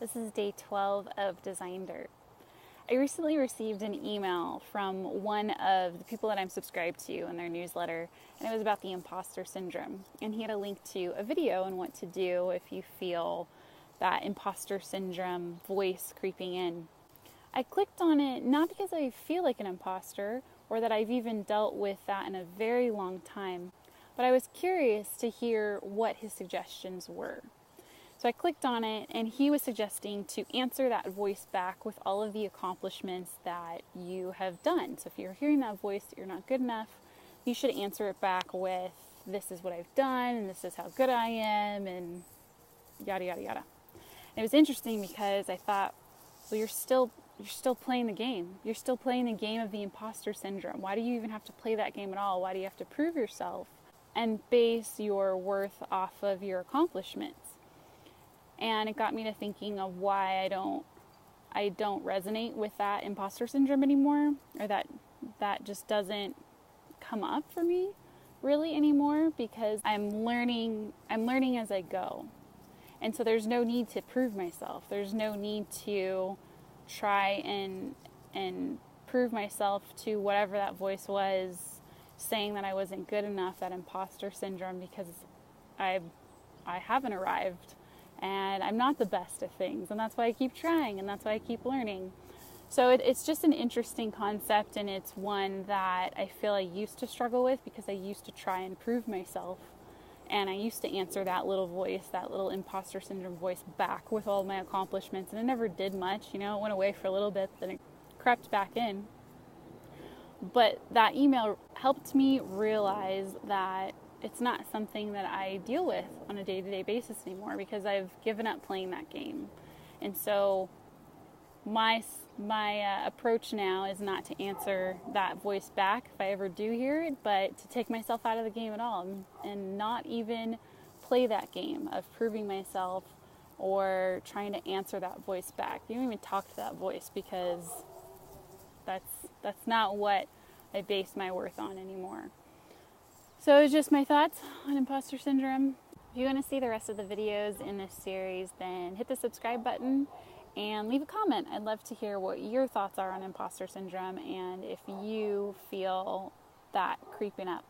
This is day 12 of Design Dirt. I recently received an email from one of the people that I'm subscribed to in their newsletter, and it was about the imposter syndrome. And he had a link to a video on what to do if you feel that imposter syndrome voice creeping in. I clicked on it not because I feel like an imposter or that I've even dealt with that in a very long time, but I was curious to hear what his suggestions were. So I clicked on it, and he was suggesting to answer that voice back with all of the accomplishments that you have done. So if you're hearing that voice that you're not good enough, you should answer it back with, this is what I've done, and this is how good I am, and yada, yada, yada. And it was interesting because I thought, well, you're still playing the game. You're still playing the game of the imposter syndrome. Why do you even have to play that game at all? Why do you have to prove yourself and base your worth off of your accomplishments? And it got me to thinking of why I don't resonate with that imposter syndrome anymore, or that just doesn't come up for me really anymore, because I'm learning as I go. And so there's no need to prove myself. There's no need to try and prove myself to whatever that voice was saying that I wasn't good enough, that imposter syndrome, because I haven't arrived. And I'm not the best at things, and that's why I keep trying, and that's why I keep learning. So it's just an interesting concept, and it's one that I feel I used to struggle with because I used to try and prove myself, and I used to answer that little voice, that little imposter syndrome voice back with all my accomplishments, and it never did much. It went away for a little bit, then it crept back in. But that email helped me realize that it's not something that I deal with on a day-to-day basis anymore, because I've given up playing that game. And so my approach now is not to answer that voice back if I ever do hear it, but to take myself out of the game at all and not even play that game of proving myself or trying to answer that voice back. You don't even talk to that voice, because that's not what I base my worth on anymore. So it's just my thoughts on imposter syndrome. If you want to see the rest of the videos in this series, then hit the subscribe button and leave a comment. I'd love to hear what your thoughts are on imposter syndrome and if you feel that creeping up.